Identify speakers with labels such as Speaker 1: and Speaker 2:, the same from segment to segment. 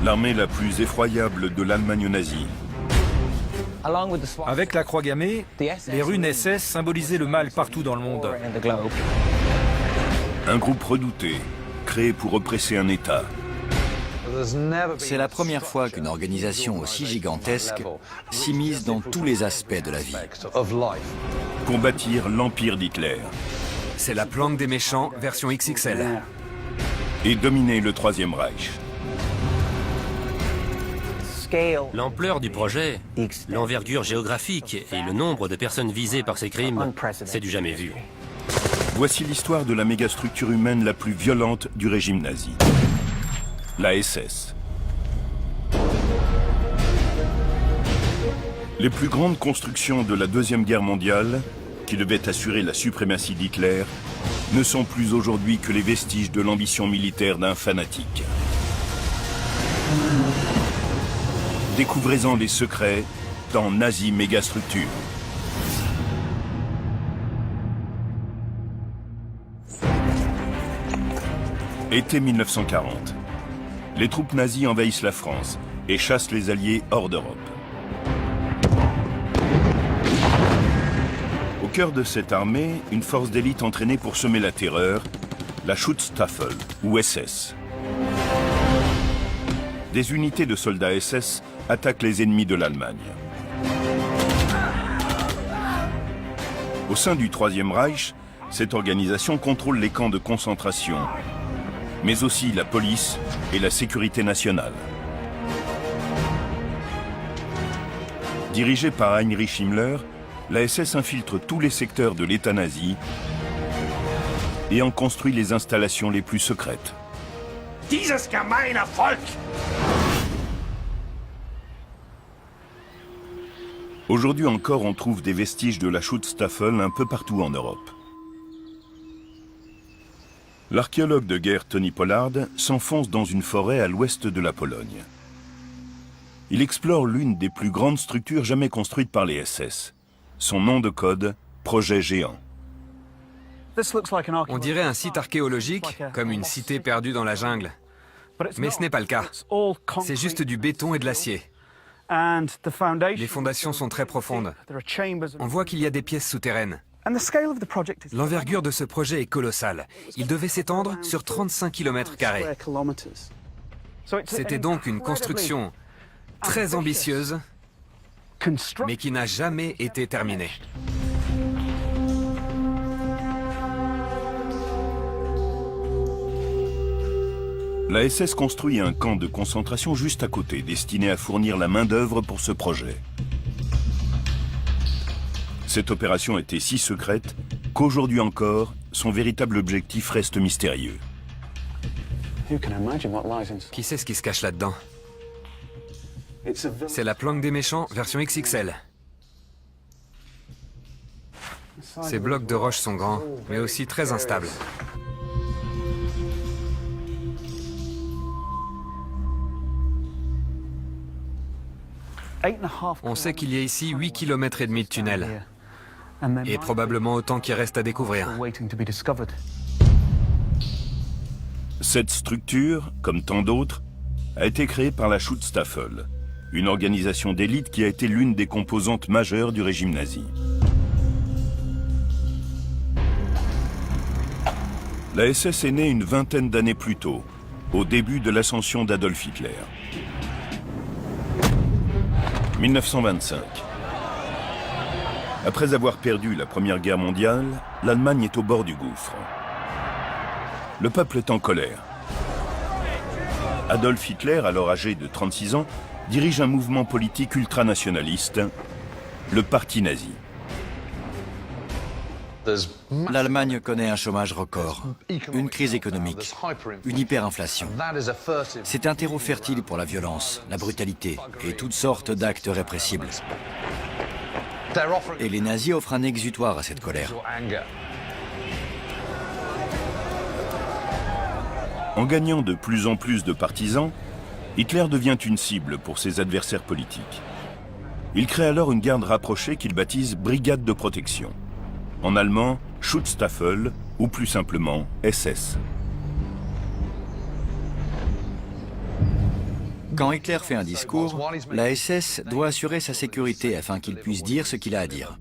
Speaker 1: L'armée la plus effroyable de l'Allemagne nazie.
Speaker 2: Avec la croix gammée, les runes SS symbolisaient le mal partout dans le monde.
Speaker 1: Un groupe redouté, créé pour oppresser un État.
Speaker 3: C'est la première fois qu'une organisation aussi gigantesque s'immisce dans tous les aspects de la vie.
Speaker 1: Combattre l'empire d'Hitler.
Speaker 4: C'est la planque des méchants, version XXL.
Speaker 1: Et dominer le Troisième Reich.
Speaker 5: L'ampleur du projet, l'envergure géographique et le nombre de personnes visées par ces crimes, c'est du jamais vu.
Speaker 1: Voici l'histoire de la mégastructure humaine la plus violente du régime nazi. La SS. Les plus grandes constructions de la Deuxième Guerre mondiale, qui devaient assurer la suprématie d'Hitler, ne sont plus aujourd'hui que les vestiges de l'ambition militaire d'un fanatique. Découvrez-en les secrets dans Nazi Mégastructure. Été 1940. Les troupes nazies envahissent la France et chassent les Alliés hors d'Europe. Au cœur de cette armée, une force d'élite entraînée pour semer la terreur, la Schutzstaffel, ou SS. Des unités de soldats SS attaquent les ennemis de l'Allemagne. Au sein du Troisième Reich, cette organisation contrôle les camps de concentration, mais aussi la police et la sécurité nationale. Dirigée par Heinrich Himmler, la SS infiltre tous les secteurs de l'État nazi et en construit les installations les plus secrètes.
Speaker 6: Dieses gemeine Volk!
Speaker 1: Aujourd'hui encore, on trouve des vestiges de la Schutzstaffel un peu partout en Europe. L'archéologue de guerre Tony Pollard s'enfonce dans une forêt à l'ouest de la Pologne. Il explore l'une des plus grandes structures jamais construites par les SS. Son nom de code, Projet Géant.
Speaker 4: On dirait un site archéologique, comme une cité perdue dans la jungle. Mais ce n'est pas le cas. C'est juste du béton et de l'acier. Les fondations sont très profondes. On voit qu'il y a des pièces souterraines. L'envergure de ce projet est colossale. Il devait s'étendre sur 35 km². C'était donc une construction très ambitieuse, mais qui n'a jamais été terminée.
Speaker 1: La SS construit un camp de concentration juste à côté, destiné à fournir la main-d'œuvre pour ce projet. Cette opération était si secrète qu'aujourd'hui encore, son véritable objectif reste mystérieux.
Speaker 4: Qui sait ce qui se cache là-dedans? C'est la planque des méchants, version XXL. Ces blocs de roche sont grands, mais aussi très instables. On sait qu'il y a ici 8,5 km de tunnel, et probablement autant qui reste à découvrir.
Speaker 1: Cette structure, comme tant d'autres, a été créée par la Schutzstaffel, une organisation d'élite qui a été l'une des composantes majeures du régime nazi. La SS est née une vingtaine d'années plus tôt, au début de l'ascension d'Adolf Hitler. 1925. Après avoir perdu la Première Guerre mondiale, l'Allemagne est au bord du gouffre. Le peuple est en colère. Adolf Hitler, alors âgé de 36 ans, dirige un mouvement politique ultranationaliste, le Parti nazi.
Speaker 3: L'Allemagne connaît un chômage record, une crise économique, une hyperinflation. C'est un terreau fertile pour la violence, la brutalité et toutes sortes d'actes répressibles. Et les nazis offrent un exutoire à cette colère.
Speaker 1: En gagnant de plus en plus de partisans, Hitler devient une cible pour ses adversaires politiques. Il crée alors une garde rapprochée qu'il baptise Brigade de protection. En allemand, Schutzstaffel, ou plus simplement SS.
Speaker 3: Quand Hitler fait un discours, la SS doit assurer sa sécurité afin qu'il puisse dire ce qu'il a à dire.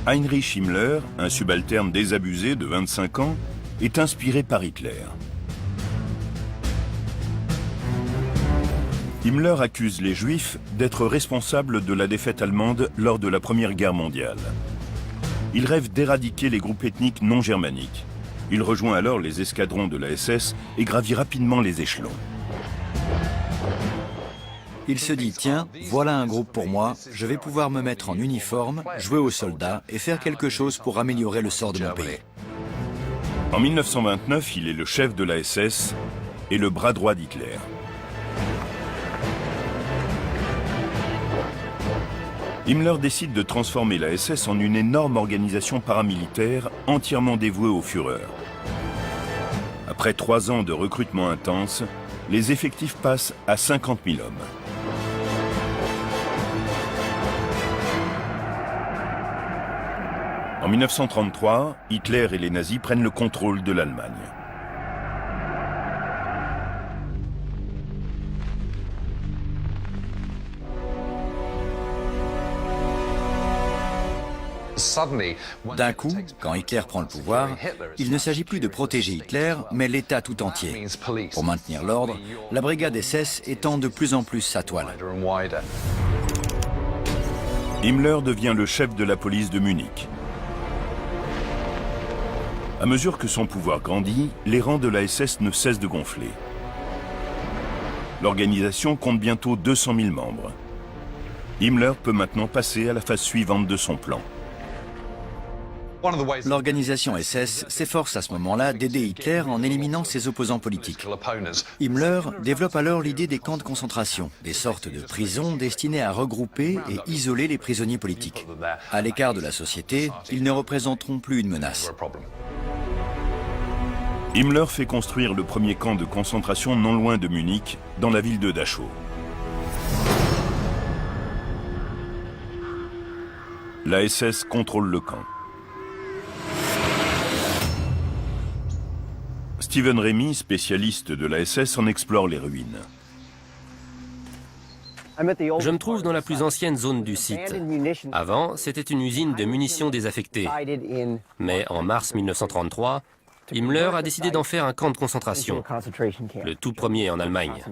Speaker 1: Heinrich Himmler, un subalterne désabusé de 25 ans, est inspiré par Hitler. Himmler accuse les Juifs d'être responsables de la défaite allemande lors de la Première Guerre mondiale. Il rêve d'éradiquer les groupes ethniques non germaniques. Il rejoint alors les escadrons de la SS et gravit rapidement les échelons.
Speaker 3: Il se dit, tiens, voilà un groupe pour moi, je vais pouvoir me mettre en uniforme, jouer aux soldats et faire quelque chose pour améliorer le sort de mon pays.
Speaker 1: En 1929, il est le chef de la SS et le bras droit d'Hitler. Himmler décide de transformer la SS en une énorme organisation paramilitaire entièrement dévouée au Führer. Après 3 ans de recrutement intense, les effectifs passent à 50 000 hommes. En 1933, Hitler et les nazis prennent le contrôle de l'Allemagne.
Speaker 3: D'un coup, quand Hitler prend le pouvoir, il ne s'agit plus de protéger Hitler, mais l'État tout entier. Pour maintenir l'ordre, la brigade SS étend de plus en plus sa toile.
Speaker 1: Himmler devient le chef de la police de Munich. À mesure que son pouvoir grandit, les rangs de la SS ne cessent de gonfler. L'organisation compte bientôt 200 000 membres. Himmler peut maintenant passer à la phase suivante de son plan.
Speaker 3: L'organisation SS s'efforce à ce moment-là d'aider Hitler en éliminant ses opposants politiques. Himmler développe alors l'idée des camps de concentration, des sortes de prisons destinées à regrouper et isoler les prisonniers politiques. À l'écart de la société, ils ne représenteront plus une menace.
Speaker 1: Himmler fait construire le premier camp de concentration non loin de Munich, dans la ville de Dachau. La SS contrôle le camp. Stephen Remy, spécialiste de la SS, en explore les ruines.
Speaker 5: Je me trouve dans la plus ancienne zone du site. Avant, c'était une usine de munitions désaffectées. Mais en mars 1933, Himmler a décidé d'en faire un camp de concentration, le tout premier en Allemagne.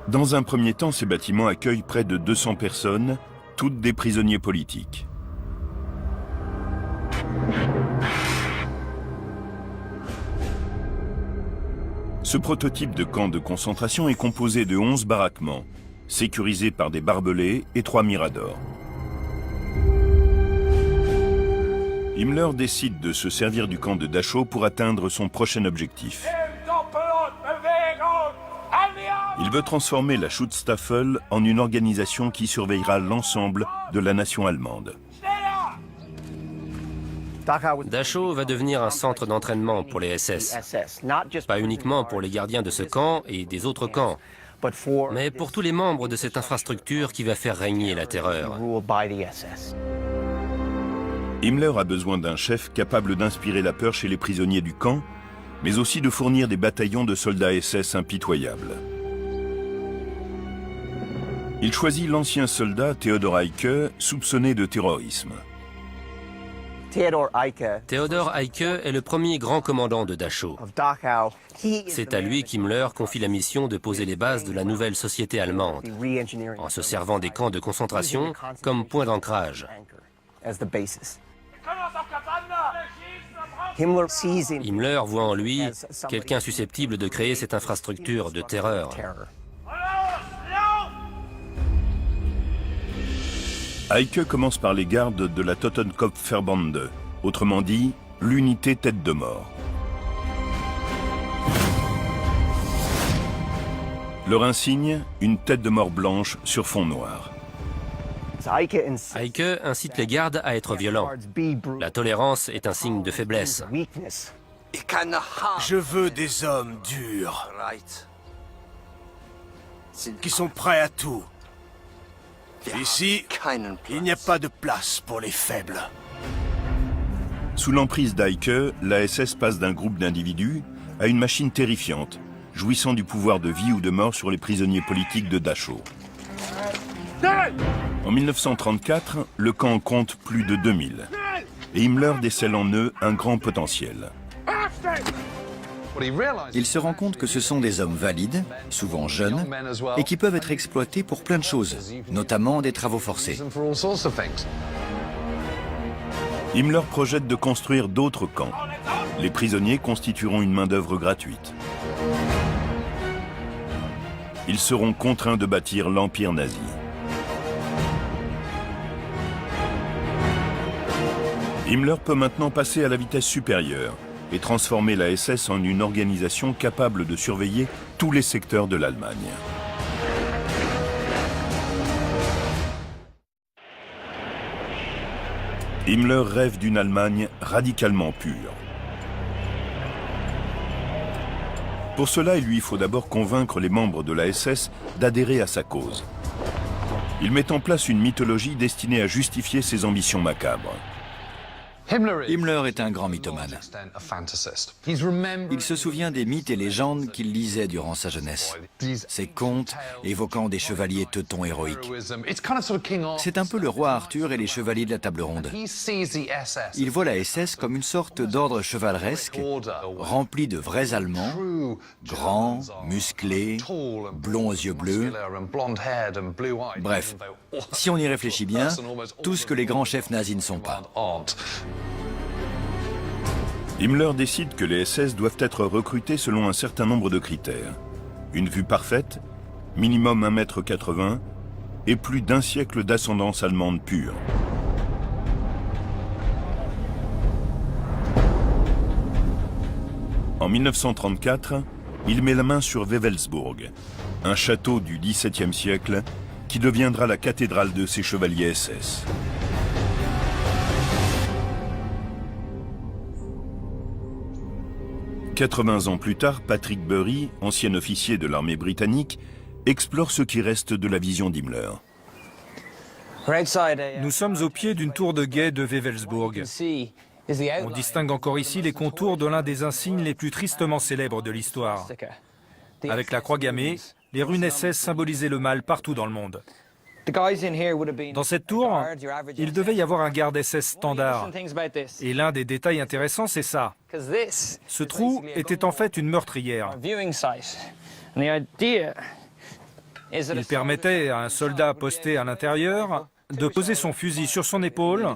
Speaker 1: Dans un premier temps, ces bâtiments accueillent près de 200 personnes, toutes des prisonniers politiques. Ce prototype de camp de concentration est composé de 11 baraquements, sécurisés par des barbelés et 3 miradors. Himmler décide de se servir du camp de Dachau pour atteindre son prochain objectif. Il veut transformer la Schutzstaffel en une organisation qui surveillera l'ensemble de la nation allemande.
Speaker 5: Dachau va devenir un centre d'entraînement pour les SS. Pas uniquement pour les gardiens de ce camp et des autres camps, mais pour tous les membres de cette infrastructure qui va faire régner la terreur.
Speaker 1: Himmler a besoin d'un chef capable d'inspirer la peur chez les prisonniers du camp, mais aussi de fournir des bataillons de soldats SS impitoyables. Il choisit l'ancien soldat Theodor Eicke, soupçonné de terrorisme.
Speaker 5: Theodor Eicke est le premier grand commandant de Dachau. C'est à lui qu'Himmler confie la mission de poser les bases de la nouvelle société allemande, en se servant des camps de concentration comme point d'ancrage. Himmler voit en lui quelqu'un susceptible de créer cette infrastructure de terreur.
Speaker 1: Eicke commence par les gardes de la Totenkopfverbände, autrement dit, l'unité tête de mort. Leur insigne, une tête de mort blanche sur fond noir.
Speaker 5: Eicke incite les gardes à être violents. La tolérance est un signe de faiblesse.
Speaker 6: Je veux des hommes durs, qui sont prêts à tout. Ici, il n'y a pas de place pour les faibles.
Speaker 1: Sous l'emprise d'Eike, la SS passe d'un groupe d'individus à une machine terrifiante, jouissant du pouvoir de vie ou de mort sur les prisonniers politiques de Dachau. En 1934, le camp compte plus de 2000, et Himmler décèle en eux un grand potentiel.
Speaker 3: Il se rend compte que ce sont des hommes valides, souvent jeunes, et qui peuvent être exploités pour plein de choses, notamment des travaux forcés.
Speaker 1: Himmler projette de construire d'autres camps. Les prisonniers constitueront une main-d'œuvre gratuite. Ils seront contraints de bâtir l'empire nazi. Himmler peut maintenant passer à la vitesse supérieure et transformer la SS en une organisation capable de surveiller tous les secteurs de l'Allemagne. Himmler rêve d'une Allemagne radicalement pure. Pour cela, il lui faut d'abord convaincre les membres de la SS d'adhérer à sa cause. Il met en place une mythologie destinée à justifier ses ambitions macabres.
Speaker 3: Himmler est un grand mythomane. Il se souvient des mythes et légendes qu'il lisait durant sa jeunesse. Ces contes évoquant des chevaliers teutons héroïques. C'est un peu le roi Arthur et les chevaliers de la table ronde. Il voit la SS comme une sorte d'ordre chevaleresque, rempli de vrais Allemands, grands, musclés, blonds aux yeux bleus. Bref, si on y réfléchit bien, tout ce que les grands chefs nazis ne sont pas.
Speaker 1: Himmler décide que les SS doivent être recrutés selon un certain nombre de critères. Une vue parfaite, minimum 1,80 m et plus d'un siècle d'ascendance allemande pure. En 1934, il met la main sur Wewelsburg, un château du XVIIe siècle qui deviendra la cathédrale de ses chevaliers SS. « 80 ans plus tard, Patrick Bury, ancien officier de l'armée britannique, explore ce qui reste de la vision d'Himmler.
Speaker 2: Nous sommes au pied d'une tour de guet de Wewelsburg. On distingue encore ici les contours de l'un des insignes les plus tristement célèbres de l'histoire. Avec la croix gammée, les runes SS symbolisaient le mal partout dans le monde. Dans cette tour, il devait y avoir un garde SS standard. Et l'un des détails intéressants, c'est ça. Ce trou était en fait une meurtrière. Il permettait à un soldat posté à l'intérieur de poser son fusil sur son épaule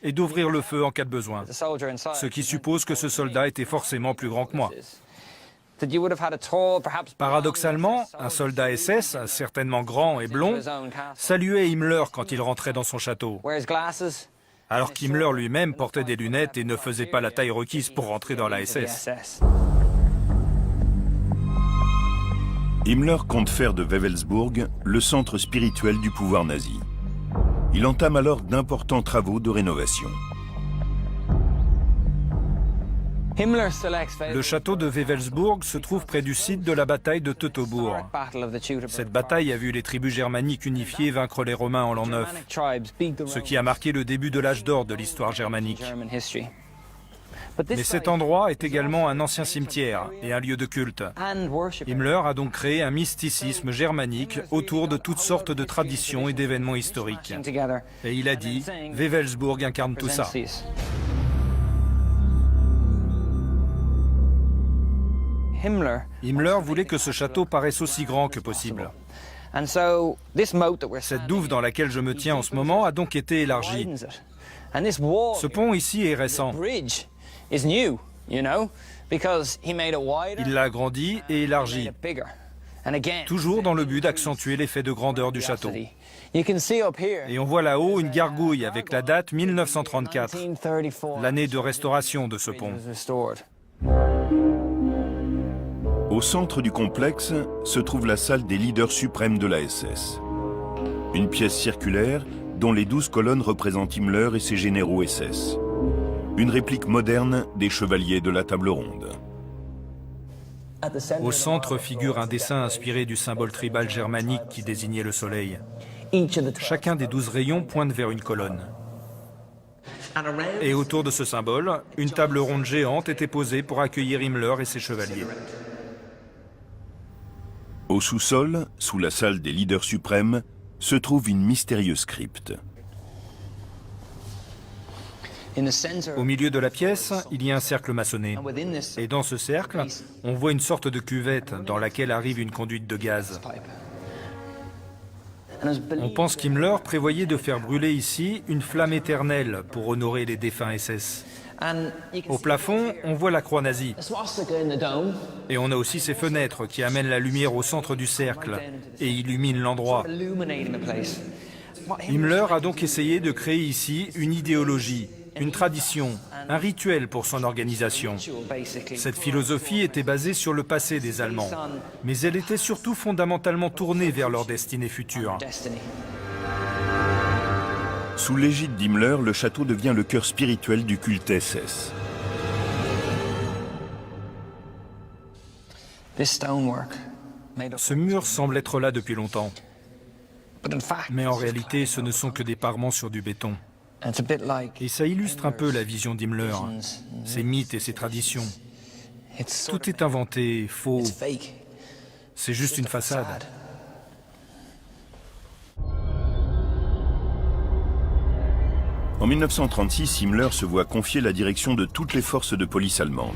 Speaker 2: et d'ouvrir le feu en cas de besoin. Ce qui suppose que ce soldat était forcément plus grand que moi. Paradoxalement, un soldat SS, certainement grand et blond, saluait Himmler quand il rentrait dans son château. Alors qu'Himmler lui-même portait des lunettes et ne faisait pas la taille requise pour rentrer dans la SS.
Speaker 1: Himmler compte faire de Wewelsburg le centre spirituel du pouvoir nazi. Il entame alors d'importants travaux de rénovation.
Speaker 2: Le château de Wewelsburg se trouve près du site de la bataille de Teutobourg. Cette bataille a vu les tribus germaniques unifiées vaincre les Romains en l'an 9, ce qui a marqué le début de l'âge d'or de l'histoire germanique. Mais cet endroit est également un ancien cimetière et un lieu de culte. Himmler a donc créé un mysticisme germanique autour de toutes sortes de traditions et d'événements historiques. Et il a dit, Wewelsburg incarne tout ça. Himmler voulait que ce château paraisse aussi grand que possible. Cette douve dans laquelle je me tiens en ce moment a donc été élargie. Ce pont ici est récent. Il l'a agrandi et élargi, toujours dans le but d'accentuer l'effet de grandeur du château. Et on voit là-haut une gargouille avec la date 1934, l'année de restauration de ce pont.
Speaker 1: Au centre du complexe se trouve la salle des leaders suprêmes de la SS. Une pièce circulaire dont les 12 colonnes représentent Himmler et ses généraux SS. Une réplique moderne des chevaliers de la table ronde.
Speaker 2: Au centre figure un dessin inspiré du symbole tribal germanique qui désignait le soleil. Chacun des 12 rayons pointe vers une colonne. Et autour de ce symbole, une table ronde géante était posée pour accueillir Himmler et ses chevaliers.
Speaker 1: Au sous-sol, sous la salle des leaders suprêmes, se trouve une mystérieuse crypte.
Speaker 2: Au milieu de la pièce, il y a un cercle maçonné. Et dans ce cercle, on voit une sorte de cuvette dans laquelle arrive une conduite de gaz. On pense qu'Himmler prévoyait de faire brûler ici une flamme éternelle pour honorer les défunts SS. Au plafond, on voit la croix nazie. Et on a aussi ces fenêtres qui amènent la lumière au centre du cercle et illuminent l'endroit. Himmler a donc essayé de créer ici une idéologie, une tradition, un rituel pour son organisation. Cette philosophie était basée sur le passé des Allemands, mais elle était surtout fondamentalement tournée vers leur destinée future.
Speaker 1: Sous l'égide d'Himmler, le château devient le cœur spirituel du culte SS.
Speaker 2: Ce mur semble être là depuis longtemps. Mais en réalité, ce ne sont que des parements sur du béton. Et ça illustre un peu la vision d'Himmler, ses mythes et ses traditions. Tout est inventé, faux. C'est juste une façade.
Speaker 1: En 1936, Himmler se voit confier la direction de toutes les forces de police allemandes.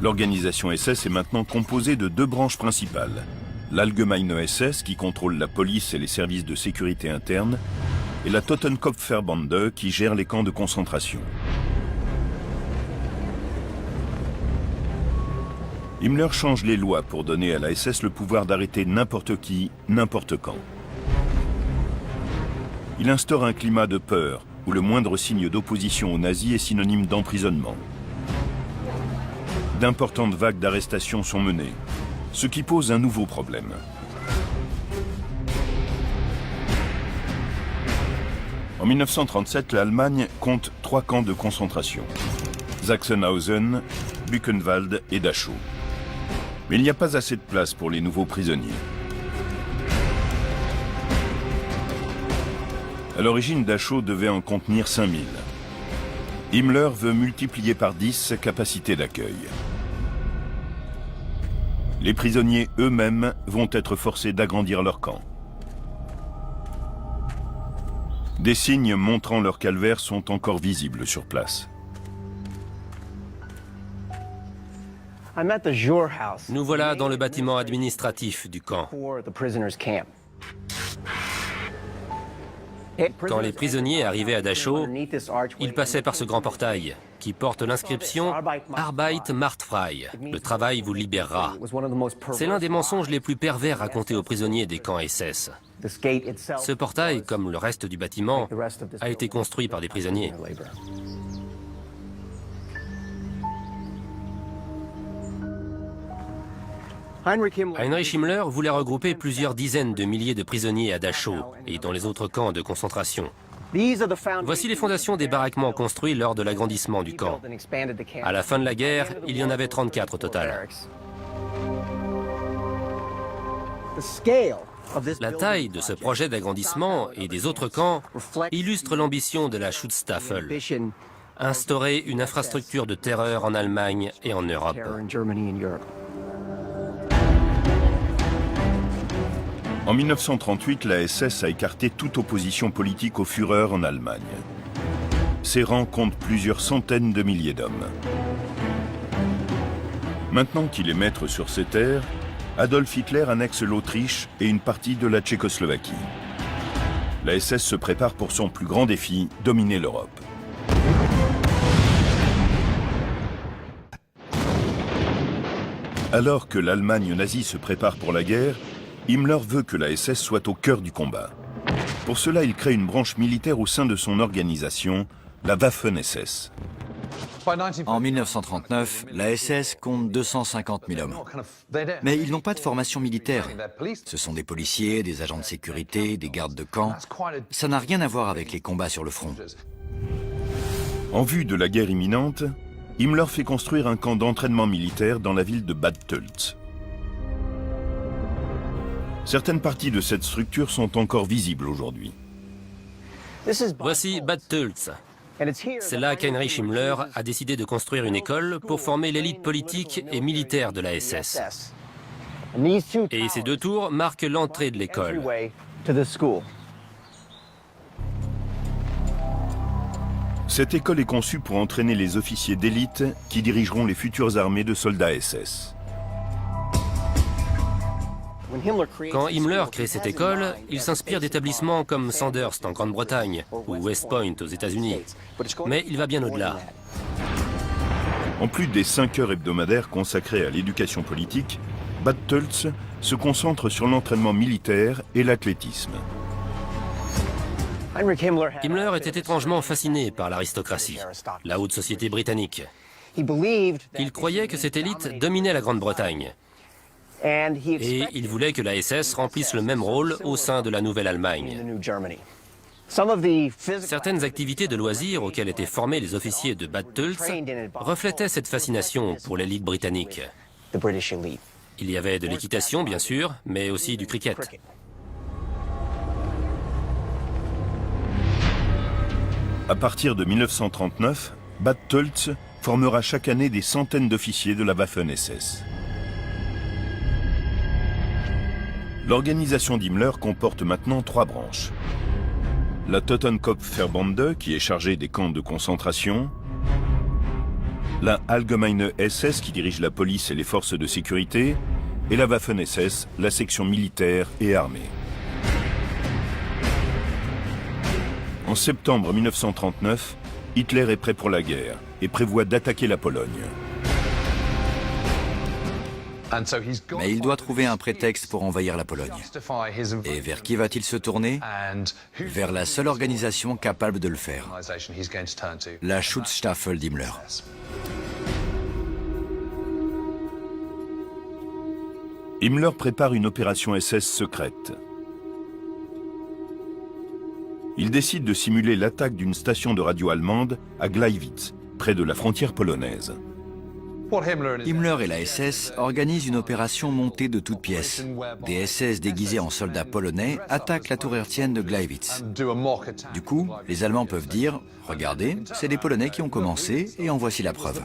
Speaker 1: L'organisation SS est maintenant composée de deux branches principales. L'Allgemeine SS, qui contrôle la police et les services de sécurité interne, et la Totenkopfverbände, qui gère les camps de concentration. Himmler change les lois pour donner à la SS le pouvoir d'arrêter n'importe qui, n'importe quand. Il instaure un climat de peur, où le moindre signe d'opposition aux nazis est synonyme d'emprisonnement. D'importantes vagues d'arrestations sont menées, ce qui pose un nouveau problème. En 1937, l'Allemagne compte 3 camps de concentration: Sachsenhausen, Buchenwald et Dachau. Mais il n'y a pas assez de place pour les nouveaux prisonniers. À l'origine, Dachau devait en contenir 5000. Himmler veut multiplier par 10 sa capacité d'accueil. Les prisonniers eux-mêmes vont être forcés d'agrandir leur camp. Des signes montrant leur calvaire sont encore visibles sur place.
Speaker 5: Nous voilà dans le bâtiment administratif du camp. Quand les prisonniers arrivaient à Dachau, ils passaient par ce grand portail qui porte l'inscription « Arbeit macht frei », le travail vous libérera. C'est l'un des mensonges les plus pervers racontés aux prisonniers des camps SS. Ce portail, comme le reste du bâtiment, a été construit par des prisonniers. Heinrich Himmler voulait regrouper plusieurs dizaines de milliers de prisonniers à Dachau et dans les autres camps de concentration. Voici les fondations des baraquements construits lors de l'agrandissement du camp. À la fin de la guerre, il y en avait 34 au total. La taille de ce projet d'agrandissement et des autres camps illustre l'ambition de la Schutzstaffel: instaurer une infrastructure de terreur en Allemagne et en Europe.
Speaker 1: En 1938, la SS a écarté toute opposition politique au Führer en Allemagne. Ses rangs comptent plusieurs centaines de milliers d'hommes. Maintenant qu'il est maître sur ses terres, Adolf Hitler annexe l'Autriche et une partie de la Tchécoslovaquie. La SS se prépare pour son plus grand défi, dominer l'Europe. Alors que l'Allemagne nazie se prépare pour la guerre, Himmler veut que la SS soit au cœur du combat. Pour cela, il crée une branche militaire au sein de son organisation, la Waffen-SS.
Speaker 3: En 1939, la SS compte 250 000 hommes. Mais ils n'ont pas de formation militaire. Ce sont des policiers, des agents de sécurité, des gardes de camp. Ça n'a rien à voir avec les combats sur le front.
Speaker 1: En vue de la guerre imminente, Himmler fait construire un camp d'entraînement militaire dans la ville de Bad Tölz. Certaines parties de cette structure sont encore visibles aujourd'hui.
Speaker 5: Voici Bad Tölz. C'est là qu'Heinrich Himmler a décidé de construire une école pour former l'élite politique et militaire de la SS. Et ces deux tours marquent l'entrée de l'école.
Speaker 1: Cette école est conçue pour entraîner les officiers d'élite qui dirigeront les futures armées de soldats SS.
Speaker 5: Quand Himmler crée cette école, il s'inspire d'établissements comme Sandhurst en Grande-Bretagne ou West Point aux États-Unis. Mais il va bien au-delà.
Speaker 1: En plus des 5 heures hebdomadaires consacrées à l'éducation politique, Bad Tölz se concentre sur l'entraînement militaire et l'athlétisme.
Speaker 5: Himmler était étrangement fasciné par l'aristocratie, la haute société britannique. Il croyait que cette élite dominait la Grande-Bretagne. Et il voulait que la SS remplisse le même rôle au sein de la Nouvelle-Allemagne. Certaines activités de loisirs auxquelles étaient formés les officiers de Bad Tölz reflétaient cette fascination pour l'élite britannique. Il y avait de l'équitation, bien sûr, mais aussi du cricket.
Speaker 1: À partir de 1939, Bad Tölz formera chaque année des centaines d'officiers de la Waffen-SS. L'organisation d'Himmler comporte maintenant 3 branches. La Totenkopfverbände, qui est chargée des camps de concentration, la Allgemeine SS, qui dirige la police et les forces de sécurité, et la Waffen-SS, la section militaire et armée. En septembre 1939, Hitler est prêt pour la guerre et prévoit d'attaquer la Pologne.
Speaker 3: Mais il doit trouver un prétexte pour envahir la Pologne. Et vers qui va-t-il se tourner? Vers la seule organisation capable de le faire. La Schutzstaffel d'Himmler.
Speaker 1: Himmler prépare une opération SS secrète. Il décide de simuler l'attaque d'une station de radio allemande à Gleiwitz, près de la frontière polonaise.
Speaker 3: Himmler et la SS organisent une opération montée de toutes pièces. Des SS déguisés en soldats polonais attaquent la tour hertzienne de Gleiwitz. Du coup, les Allemands peuvent dire « Regardez, c'est les Polonais qui ont commencé et en voici la preuve ».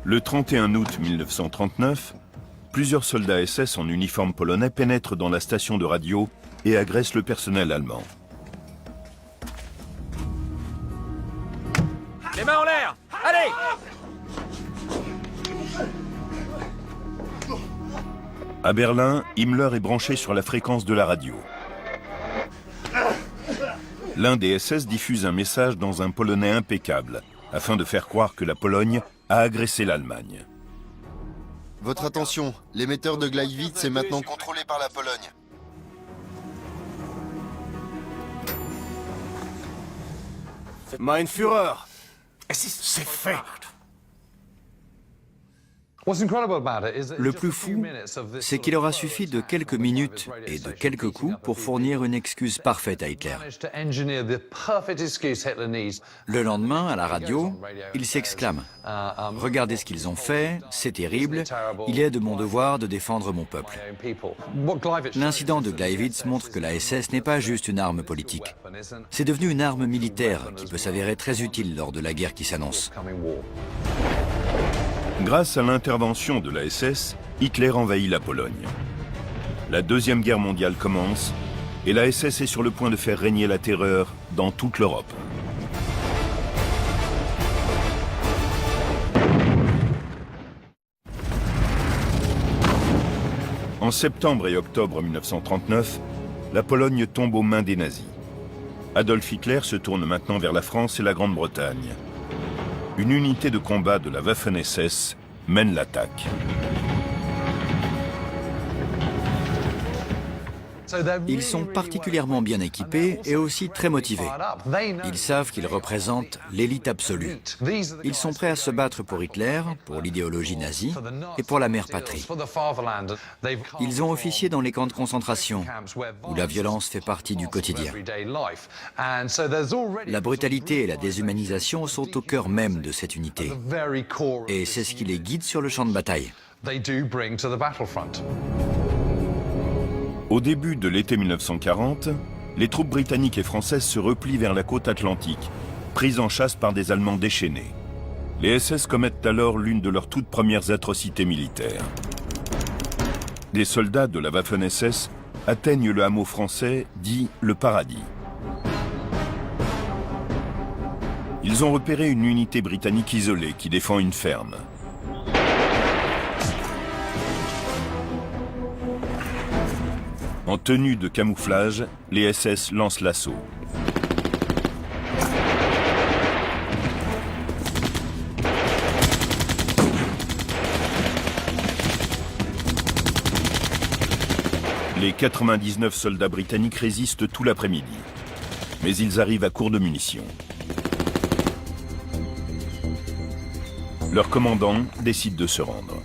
Speaker 1: Le 31 août 1939, plusieurs soldats SS en uniforme polonais pénètrent dans la station de radio et agressent le personnel allemand.
Speaker 4: Les mains en l'air! Allez!
Speaker 1: À Berlin, Himmler est branché sur la fréquence de la radio. L'un des SS diffuse un message dans un polonais impeccable, afin de faire croire que la Pologne a agressé l'Allemagne.
Speaker 7: Votre attention, l'émetteur de Gleiwitz est maintenant contrôlé par la Pologne.
Speaker 6: Mein Führer, c'est fait.
Speaker 3: Le plus fou, c'est qu'il aura suffi de quelques minutes et de quelques coups pour fournir une excuse parfaite à Hitler. Le lendemain, à la radio, il s'exclame « Regardez ce qu'ils ont fait, c'est terrible, il est de mon devoir de défendre mon peuple ». L'incident de Gleiwitz montre que la SS n'est pas juste une arme politique. C'est devenu une arme militaire qui peut s'avérer très utile lors de la guerre qui s'annonce.
Speaker 1: Grâce à l'intervention de la SS, Hitler envahit la Pologne. La Deuxième Guerre mondiale commence et la SS est sur le point de faire régner la terreur dans toute l'Europe. En septembre et octobre 1939, la Pologne tombe aux mains des nazis. Adolf Hitler se tourne maintenant vers la France et la Grande-Bretagne. Une unité de combat de la Waffen-SS mène l'attaque.
Speaker 3: Ils sont particulièrement bien équipés et aussi très motivés. Ils savent qu'ils représentent l'élite absolue. Ils sont prêts à se battre pour Hitler, pour l'idéologie nazie et pour la mère patrie. Ils ont officié dans les camps de concentration, où la violence fait partie du quotidien. La brutalité et la déshumanisation sont au cœur même de cette unité. Et c'est ce qui les guide sur le champ de bataille.
Speaker 1: Au début de l'été 1940, les troupes britanniques et françaises se replient vers la côte atlantique, prises en chasse par des Allemands déchaînés. Les SS commettent alors l'une de leurs toutes premières atrocités militaires. Des soldats de la Waffen-SS atteignent le hameau français dit le Paradis. Ils ont repéré une unité britannique isolée qui défend une ferme. En tenue de camouflage, les SS lancent l'assaut. Les 99 soldats britanniques résistent tout l'après-midi, mais ils arrivent à court de munitions. Leur commandant décide de se rendre.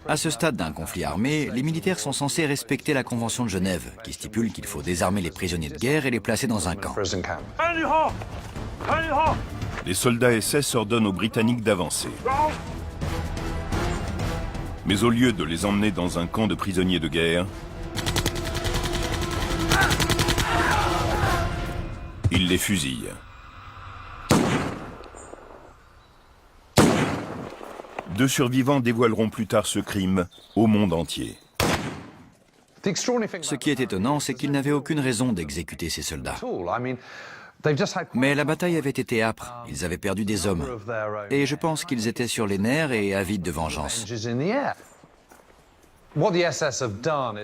Speaker 3: À ce stade d'un conflit armé, les militaires sont censés respecter la Convention de Genève, qui stipule qu'il faut désarmer les prisonniers de guerre et les placer dans un camp.
Speaker 1: Les soldats SS ordonnent aux Britanniques d'avancer. Mais au lieu de les emmener dans un camp de prisonniers de guerre, ils les fusillent. Deux survivants dévoileront plus tard ce crime au monde entier.
Speaker 3: Ce qui est étonnant, c'est qu'ils n'avaient aucune raison d'exécuter ces soldats. Mais la bataille avait été âpre, ils avaient perdu des hommes. Et je pense qu'ils étaient sur les nerfs et avides de vengeance.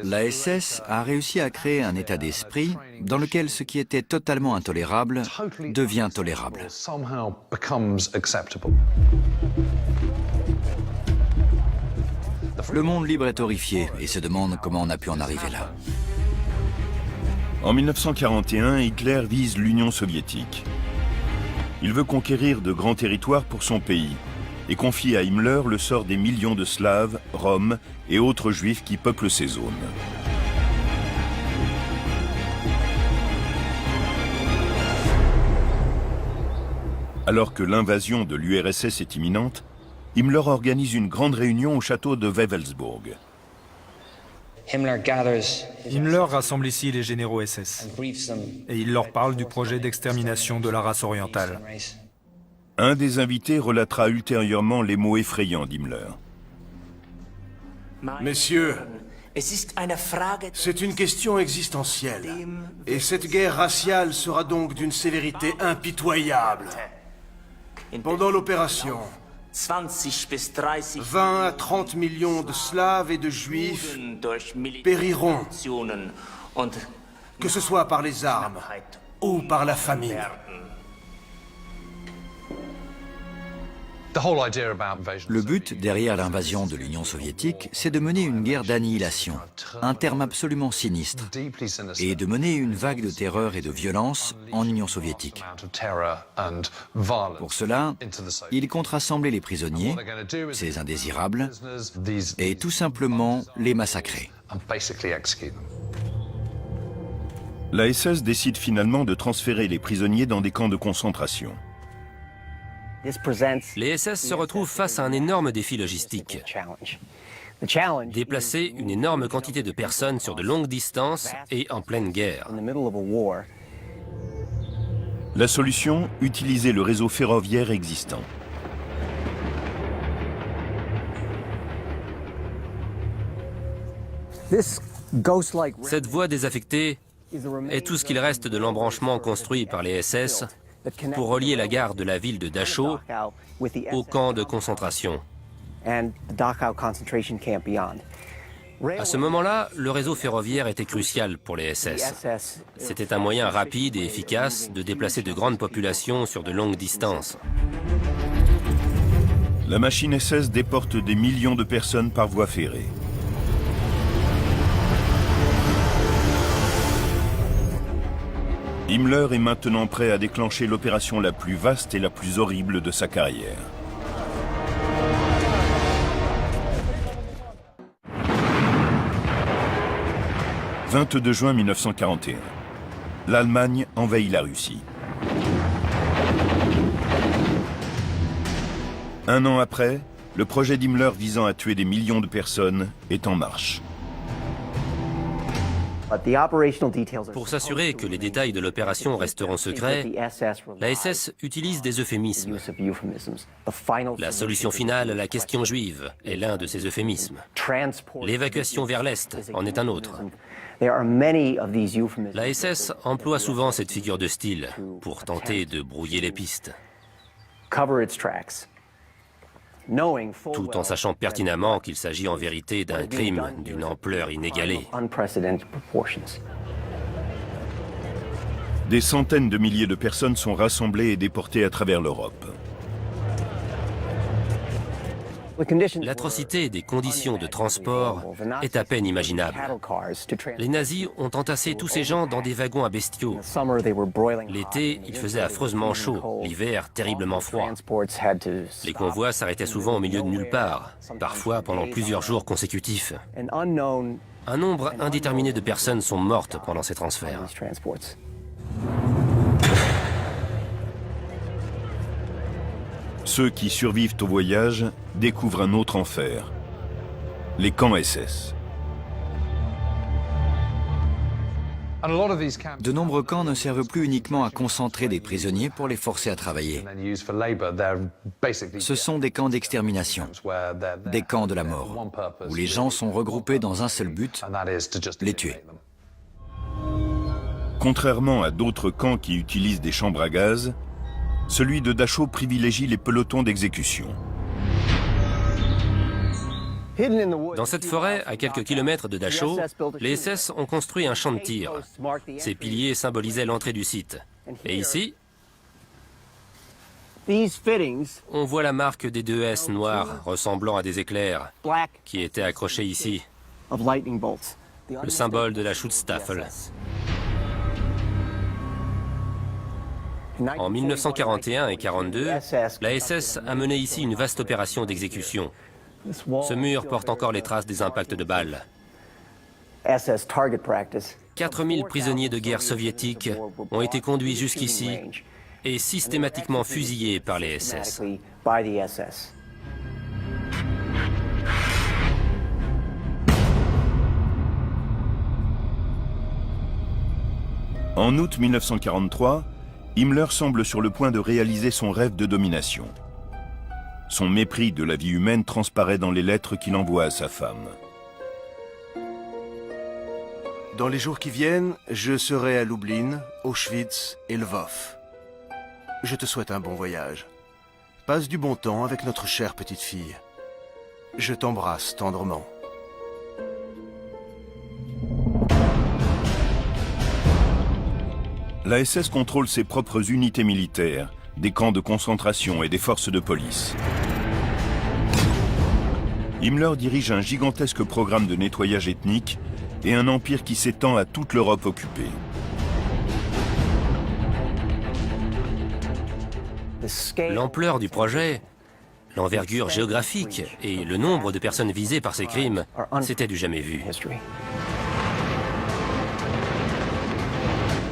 Speaker 3: La SS a réussi à créer un état d'esprit dans lequel ce qui était totalement intolérable devient tolérable. Le monde libre est horrifié et se demande comment on a pu en arriver là.
Speaker 1: En 1941, Hitler vise l'Union soviétique. Il veut conquérir de grands territoires pour son pays et confie à Himmler le sort des millions de Slaves, Roms et autres Juifs qui peuplent ces zones. Alors que l'invasion de l'URSS est imminente, Himmler organise une grande réunion au château de Wewelsburg.
Speaker 2: Himmler rassemble ici les généraux SS et il leur parle du projet d'extermination de la race orientale.
Speaker 1: Un des invités relatera ultérieurement les mots effrayants d'Himmler.
Speaker 6: Messieurs, c'est une question existentielle. Et cette guerre raciale sera donc d'une sévérité impitoyable. Pendant l'opération, 20 à 30 millions de Slaves et de Juifs périront, que ce soit par les armes ou par la famine.
Speaker 3: Le but derrière l'invasion de l'Union soviétique, c'est de mener une guerre d'annihilation, un terme absolument sinistre, et de mener une vague de terreur et de violence en Union soviétique. Pour cela, ils comptent rassembler les prisonniers, ces indésirables, et tout simplement les massacrer.
Speaker 1: La SS décide finalement de transférer les prisonniers dans des camps de concentration.
Speaker 5: Les SS se retrouvent face à un énorme défi logistique. Déplacer une énorme quantité de personnes sur de longues distances et en pleine guerre.
Speaker 1: La solution, utiliser le réseau ferroviaire existant.
Speaker 5: Cette voie désaffectée est tout ce qu'il reste de l'embranchement construit par les SS pour relier la gare de la ville de Dachau au camp de concentration. À ce moment-là, le réseau ferroviaire était crucial pour les SS. C'était un moyen rapide et efficace de déplacer de grandes populations sur de longues distances.
Speaker 1: La machine SS déporte des millions de personnes par voie ferrée. Himmler est maintenant prêt à déclencher l'opération la plus vaste et la plus horrible de sa carrière. « 22 juin 1941. L'Allemagne envahit la Russie. Un an après, le projet d'Himmler visant à tuer des millions de personnes est en marche.
Speaker 5: Pour s'assurer que les détails de l'opération resteront secrets, la SS utilise des euphémismes. La solution finale à la question juive est l'un de ces euphémismes. L'évacuation vers l'Est en est un autre. La SS emploie souvent cette figure de style pour tenter de brouiller les pistes, tout en sachant pertinemment qu'il s'agit en vérité d'un crime d'une ampleur inégalée.
Speaker 1: Des centaines de milliers de personnes sont rassemblées et déportées à travers l'Europe.
Speaker 5: L'atrocité des conditions de transport est à peine imaginable. Les nazis ont entassé tous ces gens dans des wagons à bestiaux. L'été, il faisait affreusement chaud, l'hiver terriblement froid. Les convois s'arrêtaient souvent au milieu de nulle part, parfois pendant plusieurs jours consécutifs. Un nombre indéterminé de personnes sont mortes pendant ces transferts.
Speaker 1: Ceux qui survivent au voyage découvrent un autre enfer, les camps SS.
Speaker 3: De nombreux camps ne servent plus uniquement à concentrer des prisonniers pour les forcer à travailler. Ce sont des camps d'extermination, des camps de la mort, où les gens sont regroupés dans un seul but, les tuer.
Speaker 1: Contrairement à d'autres camps qui utilisent des chambres à gaz, celui de Dachau privilégie les pelotons d'exécution.
Speaker 5: Dans cette forêt, à quelques kilomètres de Dachau, les SS ont construit un champ de tir. Ces piliers symbolisaient l'entrée du site. Et ici, on voit la marque des 2 S noirs ressemblant à des éclairs qui étaient accrochés ici. Le symbole de la Schutzstaffel. En 1941 et 1942, la SS a mené ici une vaste opération d'exécution. Ce mur porte encore les traces des impacts de balles. 4000 prisonniers de guerre soviétiques ont été conduits jusqu'ici et systématiquement fusillés par les SS.
Speaker 1: En août 1943, Himmler semble sur le point de réaliser son rêve de domination. Son mépris de la vie humaine transparaît dans les lettres qu'il envoie à sa femme.
Speaker 6: Dans les jours qui viennent, je serai à Lublin, Auschwitz et Lvov. Je te souhaite un bon voyage. Passe du bon temps avec notre chère petite fille. Je t'embrasse tendrement.
Speaker 1: La SS contrôle ses propres unités militaires, des camps de concentration et des forces de police. Himmler dirige un gigantesque programme de nettoyage ethnique et un empire qui s'étend à toute l'Europe occupée.
Speaker 5: L'ampleur du projet, l'envergure géographique et le nombre de personnes visées par ces crimes, c'était du jamais vu.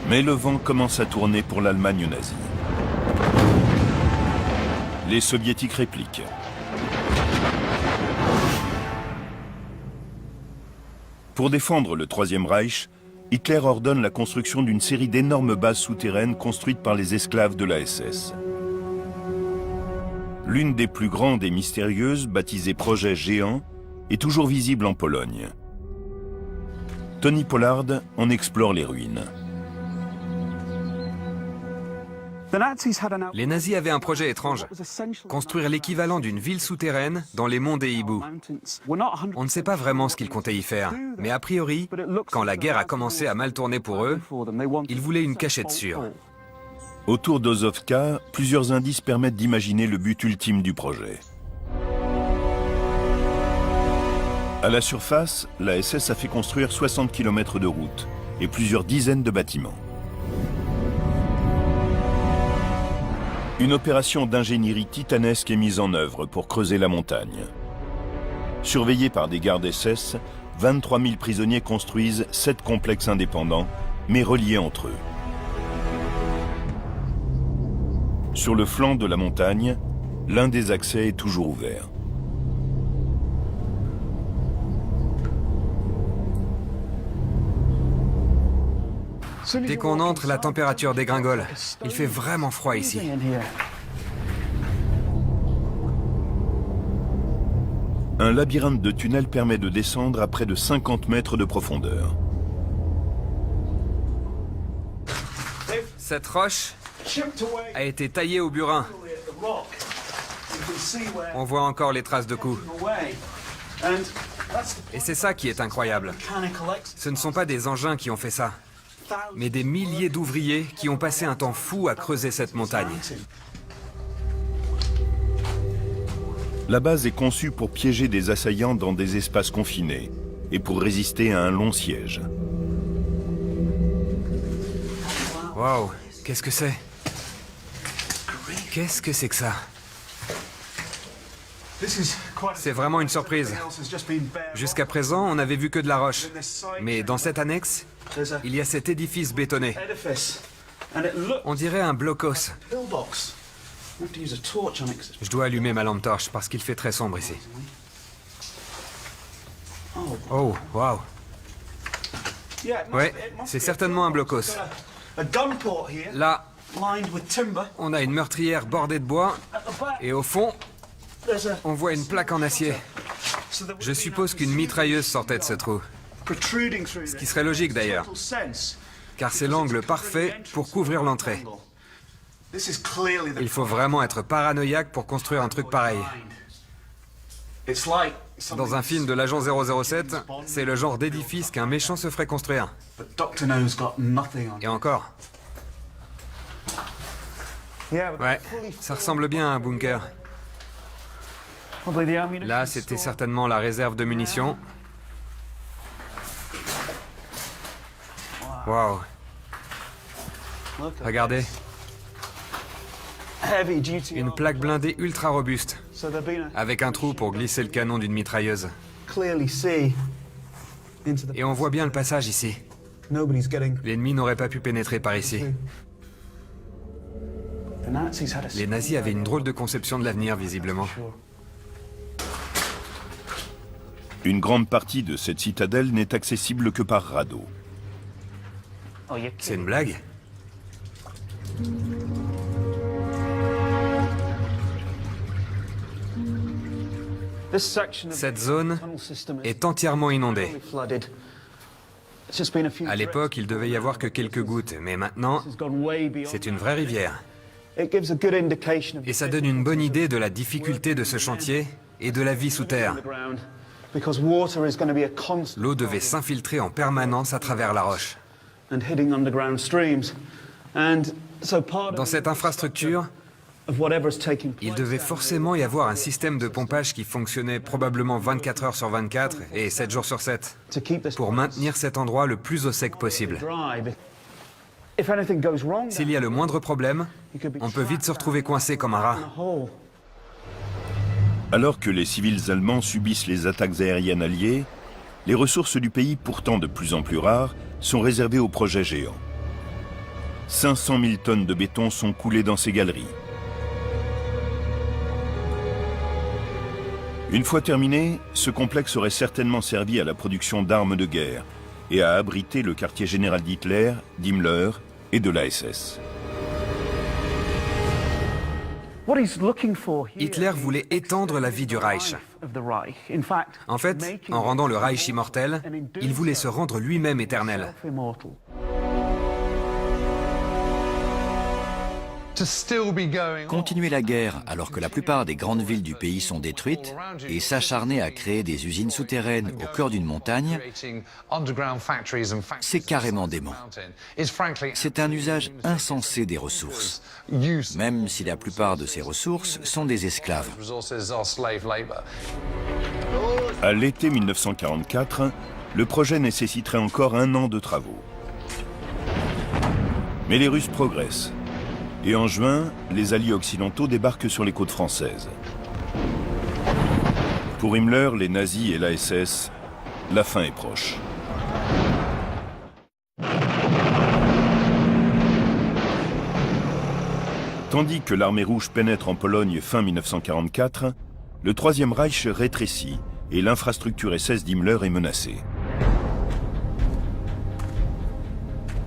Speaker 1: Mais le vent commence à tourner pour l'Allemagne nazie. Les soviétiques répliquent. Pour défendre le Troisième Reich, Hitler ordonne la construction d'une série d'énormes bases souterraines construites par les esclaves de la SS. L'une des plus grandes et mystérieuses, baptisée Projet Géant, est toujours visible en Pologne. Tony Pollard en explore les ruines.
Speaker 4: Les nazis avaient un projet étrange, construire l'équivalent d'une ville souterraine dans les monts des hiboux. On ne sait pas vraiment ce qu'ils comptaient y faire, mais a priori, quand la guerre a commencé à mal tourner pour eux, ils voulaient une cachette sûre.
Speaker 1: Autour d'Ozovka, plusieurs indices permettent d'imaginer le but ultime du projet. À la surface, la SS a fait construire 60 km de routes et plusieurs dizaines de bâtiments. Une opération d'ingénierie titanesque est mise en œuvre pour creuser la montagne. Surveillés par des gardes SS, 23 000 prisonniers construisent 7 complexes indépendants, mais reliés entre eux. Sur le flanc de la montagne, l'un des accès est toujours ouvert.
Speaker 4: Dès qu'on entre, la température dégringole. Il fait vraiment froid ici.
Speaker 1: Un labyrinthe de tunnels permet de descendre à près de 50 mètres de profondeur.
Speaker 4: Cette roche a été taillée au burin. On voit encore les traces de coups. Et c'est ça qui est incroyable. Ce ne sont pas des engins qui ont fait ça, mais des milliers d'ouvriers qui ont passé un temps fou à creuser cette montagne.
Speaker 1: La base est conçue pour piéger des assaillants dans des espaces confinés et pour résister à un long siège.
Speaker 4: Waouh, qu'est-ce que c'est? Qu'est-ce que c'est que ça? C'est vraiment une surprise. Jusqu'à présent, on n'avait vu que de la roche. Mais dans cette annexe, il y a cet édifice bétonné. On dirait un blocos. Je dois allumer ma lampe torche parce qu'il fait très sombre ici. Oh, waouh. Ouais, c'est certainement un blocos. Là, on a une meurtrière bordée de bois. Et au fond, on voit une plaque en acier. Je suppose qu'une mitrailleuse sortait de ce trou. Ce qui serait logique d'ailleurs, car c'est l'angle parfait pour couvrir l'entrée. Il faut vraiment être paranoïaque pour construire un truc pareil. Dans un film de l'agent 007, c'est le genre d'édifice qu'un méchant se ferait construire. Et encore. Ouais, ça ressemble bien à un bunker. Là, c'était certainement la réserve de munitions. Waouh. Regardez. Une plaque blindée ultra robuste, avec un trou pour glisser le canon d'une mitrailleuse. Et on voit bien le passage ici. L'ennemi n'aurait pas pu pénétrer par ici. Les nazis avaient une drôle de conception de l'avenir, visiblement.
Speaker 1: Une grande partie de cette citadelle n'est accessible que par radeau.
Speaker 4: C'est une blague? Cette zone est entièrement inondée. À l'époque, il devait y avoir que quelques gouttes, mais maintenant, c'est une vraie rivière. Et ça donne une bonne idée de la difficulté de ce chantier et de la vie sous terre. L'eau devait s'infiltrer en permanence à travers la roche. Dans cette infrastructure, il devait forcément y avoir un système de pompage qui fonctionnait probablement 24 heures sur 24 et 7 jours sur 7 pour maintenir cet endroit le plus au sec possible. S'il y a le moindre problème, on peut vite se retrouver coincé comme un rat.
Speaker 1: Alors que les civils allemands subissent les attaques aériennes alliées, les ressources du pays, pourtant de plus en plus rares, sont réservées aux projets géants. 500 000 tonnes de béton sont coulées dans ces galeries. Une fois terminé, ce complexe aurait certainement servi à la production d'armes de guerre et à abriter le quartier général d'Hitler, d'Himmler et de la SS.
Speaker 4: Hitler voulait étendre la vie du Reich. En fait, en rendant le Reich immortel, il voulait se rendre lui-même éternel.
Speaker 3: Continuer la guerre alors que la plupart des grandes villes du pays sont détruites et s'acharner à créer des usines souterraines au cœur d'une montagne, c'est carrément dément. C'est un usage insensé des ressources, même si la plupart de ces ressources sont des esclaves.
Speaker 1: À l'été 1944, le projet nécessiterait encore 1 an de travaux. Mais les Russes progressent. Et en juin, les Alliés occidentaux débarquent sur les côtes françaises. Pour Himmler, les nazis et la SS, la fin est proche. Tandis que l'armée rouge pénètre en Pologne fin 1944, le Troisième Reich rétrécit et l'infrastructure SS d'Himmler est menacée.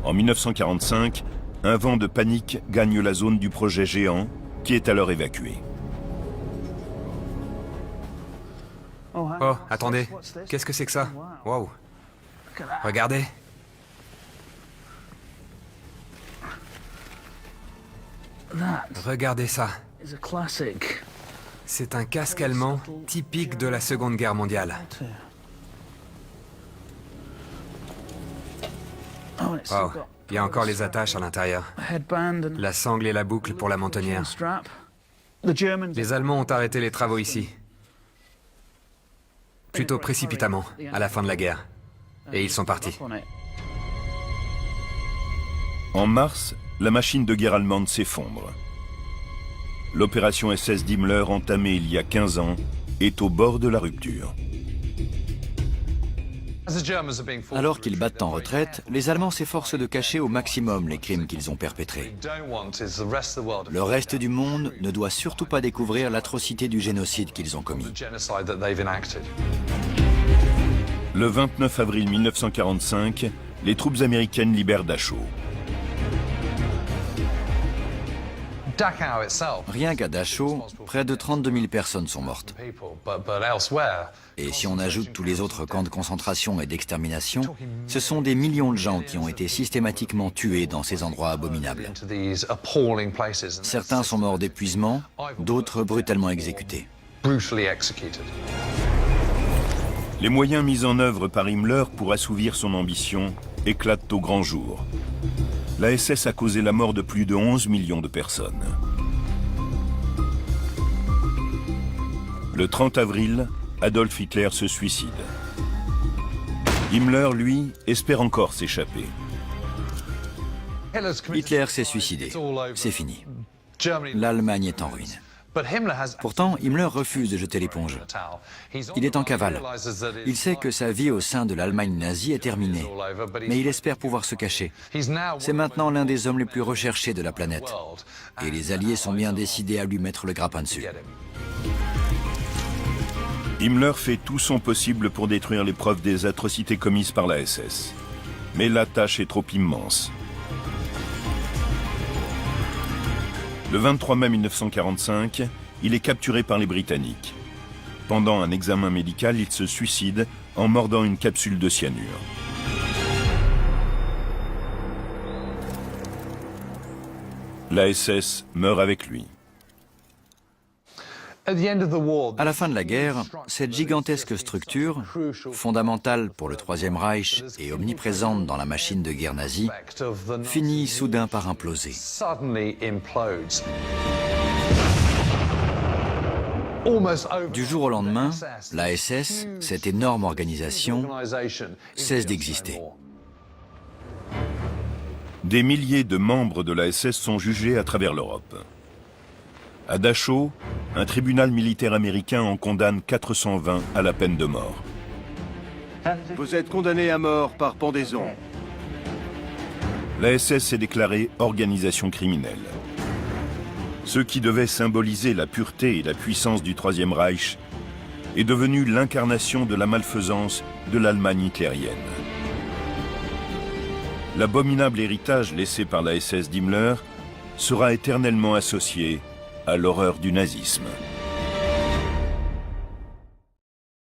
Speaker 1: En 1945, un vent de panique gagne la zone du projet géant, qui est alors évacué.
Speaker 4: Oh, attendez, qu'est-ce que c'est que ça? Waouh! Regardez! Regardez ça. C'est un casque allemand typique de la Seconde Guerre mondiale. Wow, il y a encore les attaches à l'intérieur. La sangle et la boucle pour la mentonnière. Les Allemands ont arrêté les travaux ici. Plutôt précipitamment, à la fin de la guerre. Et ils sont partis.
Speaker 1: En mars, la machine de guerre allemande s'effondre. L'opération SS d'Himmler, entamée il y a 15 ans, est au bord de la rupture.
Speaker 3: Alors qu'ils battent en retraite, les Allemands s'efforcent de cacher au maximum les crimes qu'ils ont perpétrés. Le reste du monde ne doit surtout pas découvrir l'atrocité du génocide qu'ils ont commis.
Speaker 1: Le 29 avril 1945, les troupes américaines libèrent Dachau.
Speaker 3: Rien qu'à Dachau, près de 32 000 personnes sont mortes. Et si on ajoute tous les autres camps de concentration et d'extermination, ce sont des millions de gens qui ont été systématiquement tués dans ces endroits abominables. Certains sont morts d'épuisement, d'autres brutalement exécutés.
Speaker 1: Les moyens mis en œuvre par Himmler pour assouvir son ambition éclatent au grand jour. La SS a causé la mort de plus de 11 millions de personnes. Le 30 avril, Adolf Hitler se suicide. Himmler, lui, espère encore s'échapper.
Speaker 3: Hitler s'est suicidé. C'est fini. L'Allemagne est en ruine. Pourtant, Himmler refuse de jeter l'éponge. Il est en cavale. Il sait que sa vie au sein de l'Allemagne nazie est terminée, mais il espère pouvoir se cacher. C'est maintenant l'un des hommes les plus recherchés de la planète. Et les Alliés sont bien décidés à lui mettre le grappin dessus.
Speaker 1: Himmler fait tout son possible pour détruire les preuves des atrocités commises par la SS. Mais la tâche est trop immense. Le 23 mai 1945, il est capturé par les Britanniques. Pendant un examen médical, il se suicide en mordant une capsule de cyanure. La SS meurt avec lui.
Speaker 3: À la fin de la guerre, cette gigantesque structure, fondamentale pour le Troisième Reich et omniprésente dans la machine de guerre nazie, finit soudain par imploser. Du jour au lendemain, la SS, cette énorme organisation, cesse d'exister.
Speaker 1: Des milliers de membres de la SS sont jugés à travers l'Europe. À Dachau, un tribunal militaire américain en condamne 420 à la peine de mort.
Speaker 6: Vous êtes condamné à mort par pendaison.
Speaker 1: La SS est déclarée organisation criminelle. Ce qui devait symboliser la pureté et la puissance du Troisième Reich est devenu l'incarnation de la malfaisance de l'Allemagne hitlérienne. L'abominable héritage laissé par la SS d'Himmler sera éternellement associé à l'horreur du nazisme.